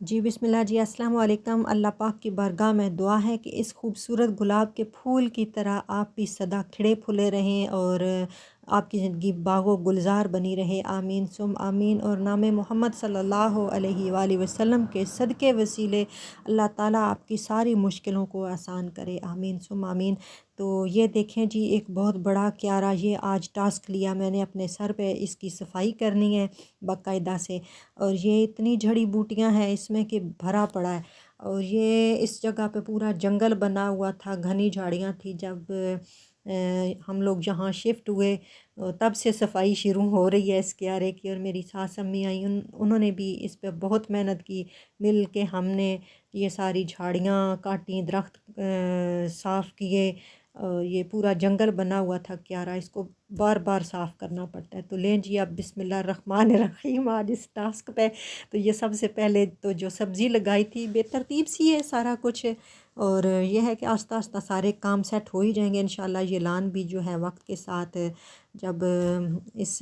जी बिस्मिल्लाह जी, अस्सलाम वालेकुम। अल्लाह पाक की बारगाह में दुआ है कि इस खूबसूरत गुलाब के फूल की तरह आप भी सदा खिले फुले रहें और आपकी ज़िंदगी बागो गुलजार बनी रहे। आमीन सुम आमीन। और नाम मोहम्मद सल्लल्लाहु अलैहि वसल्लम के सदक़े वसीले अल्लाह ताला आपकी सारी मुश्किलों को आसान करे। आमीन सुम आमीन। तो ये देखें जी, एक बहुत बड़ा क्यारा ये आज टास्क लिया मैंने अपने सर पे, इसकी सफाई करनी है बाकायदा से। और ये इतनी जड़ी बूटियां हैं इसमें कि भरा पड़ा है। और ये इस जगह पे पूरा जंगल बना हुआ था, घनी झाड़ियां थी। जब हम लोग यहाँ शिफ्ट हुए तब से सफाई शुरू हो रही है इस क्यारे की। और मेरी सास अम्मी आई, उन्होंने भी इस पे बहुत मेहनत की। मिल के हमने ये सारी झाड़ियाँ काटी, दरख्त साफ़ किए। ये पूरा जंगल बना हुआ था क्यारा, इसको बार बार साफ़ करना पड़ता है। तो लें जी, अब बिस्मिल्लाह रहमान रहीम आज इस टास्क पे। तो ये सबसे पहले तो जो सब्ज़ी लगाई थी, बेतरतीब सी है सारा कुछ। और ये है कि आस्ता आस्ता सारे काम सेट हो ही जाएंगे इंशाल्लाह। ये लान भी जो है वक्त के साथ, जब इस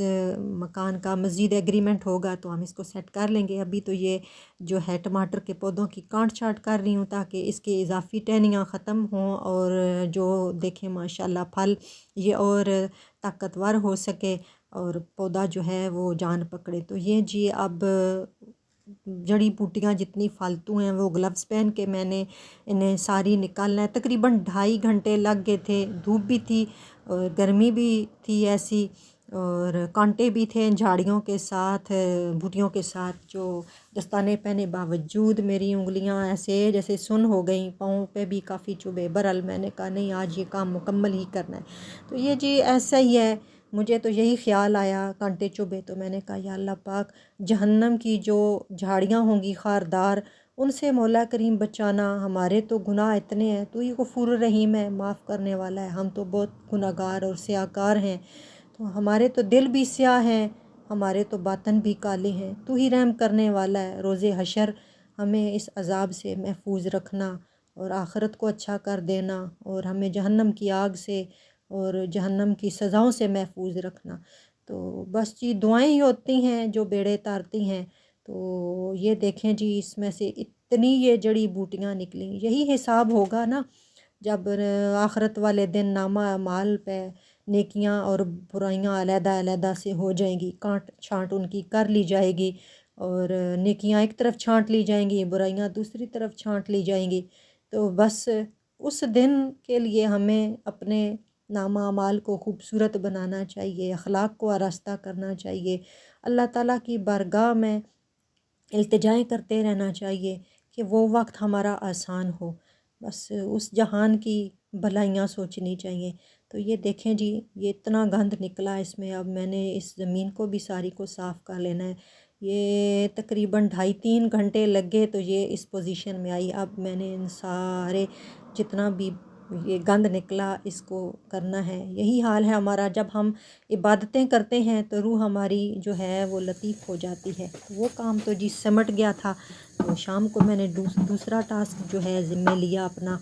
मकान का मज़ीद एग्रीमेंट होगा तो हम इसको सेट कर लेंगे। अभी तो ये जो है टमाटर के पौधों की काट छाँट कर रही हूँ ताकि इसके इजाफी टहनियाँ ख़त्म हों और जो देखें माशाल्लाह फल ये और ताकतवर हो सके और पौधा जो है वो जान पकड़े। तो ये जी, अब जड़ी बूटियाँ जितनी फालतू हैं वो ग्लव्स पहन के मैंने इन्हें सारी निकालना है। तकरीबन 2.5 घंटे लग गए थे। धूप भी थी और गर्मी भी थी ऐसी, और कांटे भी थे झाड़ियों के साथ, बूटियों के साथ। जो दस्ताने पहने बावजूद मेरी उंगलियां ऐसे जैसे सुन हो गई, पाँव पे भी काफ़ी चुभे। बहरहाल मैंने कहा नहीं, आज ये काम मुकम्मल ही करना है। तो ये जी ऐसा ही है। मुझे तो यही ख्याल आया, कांटे चुभे तो मैंने कहा या अल्लाह पाक, जहन्नम की जो झाड़ियाँ होंगी खारदार, उनसे मौला करीम बचाना। हमारे तो गुनाह इतने हैं, तू ही गफूर रहीम है, माफ़ करने वाला है। हम तो बहुत गुनाहगार और स्याहकार हैं। तो हमारे तो दिल भी स्याह हैं, हमारे तो बातन भी काले हैं। तू ही रहम करने वाला है। रोज़े हशर हमें इस अज़ाब से महफूज रखना और आखिरत को अच्छा कर देना, और हमें जहन्नम की आग से और जहन्नम की सज़ाओं से महफूज रखना। तो बस जी, दुआएं ही होती हैं जो बेड़े तारती हैं। तो ये देखें जी, इसमें से इतनी ये जड़ी बूटियाँ निकली। यही हिसाब होगा ना जब आखिरत वाले दिन नामा अमाल पे नेकियां और बुराइयां अलहदा अलहदा से हो जाएंगी, काट छांट उनकी कर ली जाएगी। और नेकियां एक तरफ छांट ली जाएंगी, बुराइयां दूसरी तरफ छांट ली जाएंगी। तो बस उस दिन के लिए हमें अपने नामा अमाल को खूबसूरत बनाना चाहिए, अखलाक को आरास्ता करना चाहिए, अल्लाह ताला की बारगाह में इल्तिजाएं करते रहना चाहिए कि वो वक्त हमारा आसान हो। बस उस जहान की भलाइयाँ सोचनी चाहिए। तो ये देखें जी, ये इतना गंद निकला इसमें। अब मैंने इस ज़मीन को भी सारी को साफ़ कर लेना है। ये तकरीबन 2.5-3 घंटे लगे तो ये इस पोजीशन में आई। अब मैंने इन सारे जितना भी ये गंद निकला इसको करना है। यही हाल है हमारा, जब हम इबादतें करते हैं तो रूह हमारी जो है वो लतीफ़ हो जाती है। तो वो काम तो जी सिमट गया था। तो शाम को मैंने दूसरा टास्क जो है ज़िम्मे लिया अपना।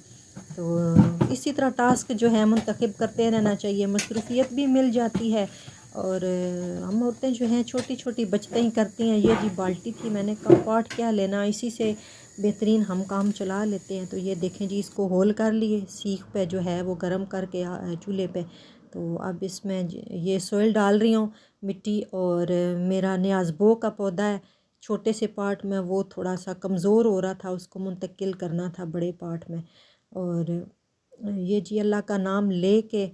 तो इसी तरह टास्क जो है मुंतखब करते रहना चाहिए, मसरूफ़ियत भी मिल जाती है। और हम औरतें जो हैं छोटी छोटी बचतें ही करती हैं। ये जी बाल्टी थी, मैंने कहा पाट क्या लेना, इसी से बेहतरीन हम काम चला लेते हैं। तो ये देखें जी, इसको होल कर लिए, सीख पे जो है वो गर्म करके चूल्हे पे। तो अब इसमें ये सोइल डाल रही हूँ, मिट्टी। और मेरा न्याज़बो का पौधा है छोटे से पार्ट में, वो थोड़ा सा कमज़ोर हो रहा था, उसको मुंतकिल करना था बड़े पार्ट में। और ये जी अल्लाह का नाम ले के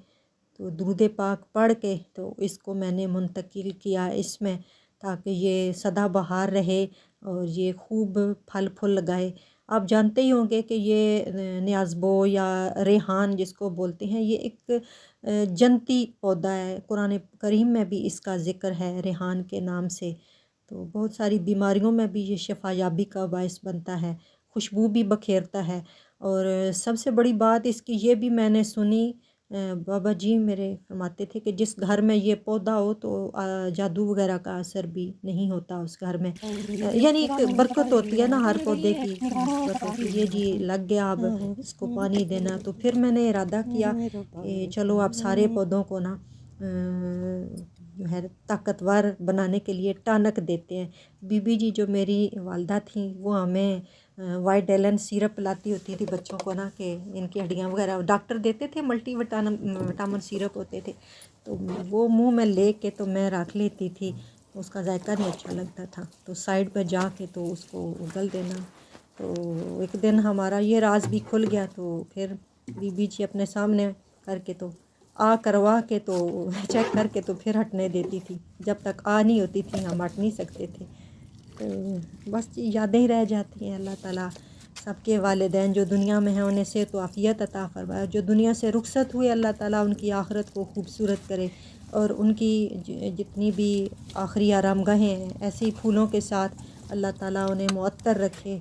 तो दुरूद पाक पढ़ के तो इसको मैंने मुंतकिल किया इसमें, ताकि ये सदाबहार रहे और ये खूब फल फूल लगाए। आप जानते ही होंगे कि ये न्याज़बो या रेहान जिसको बोलते हैं, ये एक जन्नती पौधा है। कुरान करीम में भी इसका ज़िक्र है रेहान के नाम से। तो बहुत सारी बीमारियों में भी ये शफा याबी का बायस बनता है, खुशबू भी बखेरता है। और सबसे बड़ी बात इसकी ये भी मैंने सुनी, बाबा जी मेरे फरमाते थे कि जिस घर में ये पौधा हो तो जादू वगैरह का असर भी नहीं होता उस घर में। यानी एक बरकत होती है ना हर पौधे की, निस्बत होती है। ये जी लग गया, अब इसको पानी देना। तो फिर मैंने इरादा किया कि चलो अब सारे पौधों को ना جو ہے طاقتور بنانے کے لیے ٹانک دیتے ہیں۔ بی بی جی جو میری والدہ تھیں وہ ہمیں وائٹ ایلن سیرپ پلاتی ہوتی تھی بچوں کو نا، کہ ان کی ہڈیاں وغیرہ ڈاکٹر دیتے تھے، ملٹی وٹامن سیرپ ہوتے تھے، تو وہ منہ میں لے کے تو میں رکھ لیتی تھی، اس کا ذائقہ نہیں اچھا لگتا تھا، تو سائڈ پہ جا کے تو اس کو اگل دینا۔ تو ایک دن ہمارا یہ راز بھی کھل گیا، تو پھر بی بی جی اپنے سامنے کر کے تو کروا کے تو چیک کر کے تو پھر ہٹنے دیتی تھی، جب تک نہیں ہوتی تھی ہم ہٹ نہیں سکتے تھے۔ تو بس یادیں ہی رہ جاتی ہیں۔ اللہ تعالیٰ سب کے والدین جو دنیا میں ہیں انہیں صحت و عافیت عطا فرمائے، جو دنیا سے رخصت ہوئے اللہ تعالیٰ ان کی آخرت کو خوبصورت کرے، اور ان کی جتنی بھی آخری آرام گاہیں ہیں ایسے پھولوں کے ساتھ اللہ تعالیٰ انہیں معطر رکھے،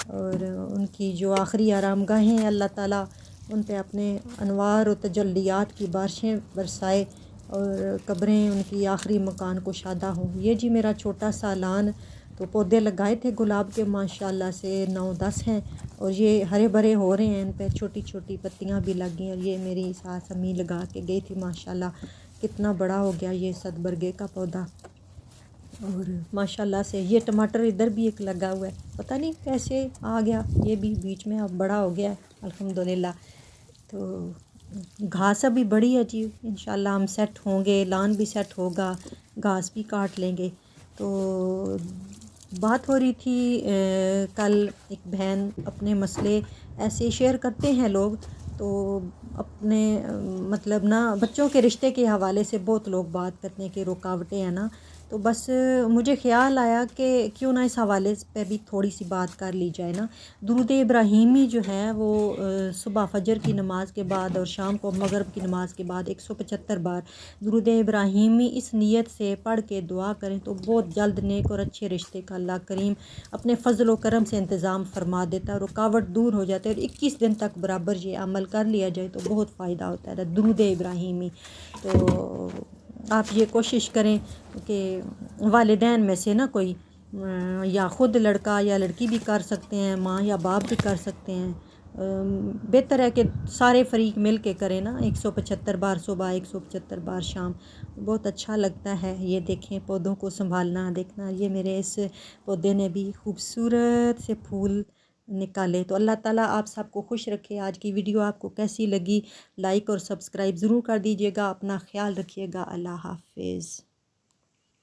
اور ان کی جو آخری آرام گاہیں ہیں اللہ تعالیٰ ان پہ اپنے انوار و تجلیات کی بارشیں برسائے، اور قبریں ان کی آخری مکان کو شادہ ہوں۔ یہ جی میرا چھوٹا سا لان، تو پودے لگائے تھے گلاب کے ماشاءاللہ سے 9-10 ہیں، اور یہ ہرے بھرے ہو رہے ہیں، ان پہ چھوٹی چھوٹی پتیاں بھی لگ گئی، اور یہ میری ساس امی لگا کے گئی تھی ماشاءاللہ، کتنا بڑا ہو گیا یہ 7 برگے کا پودا۔ اور ماشاءاللہ سے یہ ٹماٹر ادھر بھی ایک لگا ہوا ہے، پتہ نہیں کیسے آ گیا، یہ بھی بیچ میں اب بڑا ہو گیا ہے الحمدللہ۔ تو گھاس ابھی بڑی ہے جی، انشاءاللہ ہم سیٹ ہوں گے، لان بھی سیٹ ہوگا، گھاس بھی کاٹ لیں گے۔ تو بات ہو رہی تھی کل، ایک بہن اپنے مسئلے ایسے شیئر کرتے ہیں لوگ، تو اپنے مطلب نا بچوں کے رشتے کے حوالے سے بہت لوگ بات کرتے ہیں کہ رکاوٹیں ہیں نا، تو بس مجھے خیال آیا کہ کیوں نہ اس حوالے پہ بھی تھوڑی سی بات کر لی جائے نا۔ درود ابراہیمی جو ہے وہ صبح فجر کی نماز کے بعد اور شام کو مغرب کی نماز کے بعد 175 بار درود ابراہیمی اس نیت سے پڑھ کے دعا کریں تو بہت جلد نیک اور اچھے رشتے کا اللہ کریم اپنے فضل و کرم سے انتظام فرما دیتا ہے، رکاوٹ دور ہو جاتے ہے، اور 21 دن تک برابر یہ عمل کر لیا جائے تو بہت فائدہ ہوتا ہے درود ابراہیمی۔ تو آپ یہ کوشش کریں کہ والدین میں سے نا کوئی یا خود لڑکا یا لڑکی بھی کر سکتے ہیں، ماں یا باپ بھی کر سکتے ہیں، بہتر ہے کہ سارے فریق مل کے کریں نا، 175 بار صبح 175 بار شام، بہت اچھا لگتا ہے۔ یہ دیکھیں پودوں کو سنبھالنا دیکھنا، یہ میرے اس پودے نے بھی خوبصورت سے پھول نکالے۔ تو اللہ تعالیٰ آپ سب کو خوش رکھے۔ آج کی ویڈیو آپ کو کیسی لگی، لائک اور سبسکرائب ضرور کر دیجیے گا، اپنا خیال رکھیے گا، اللہ حافظ۔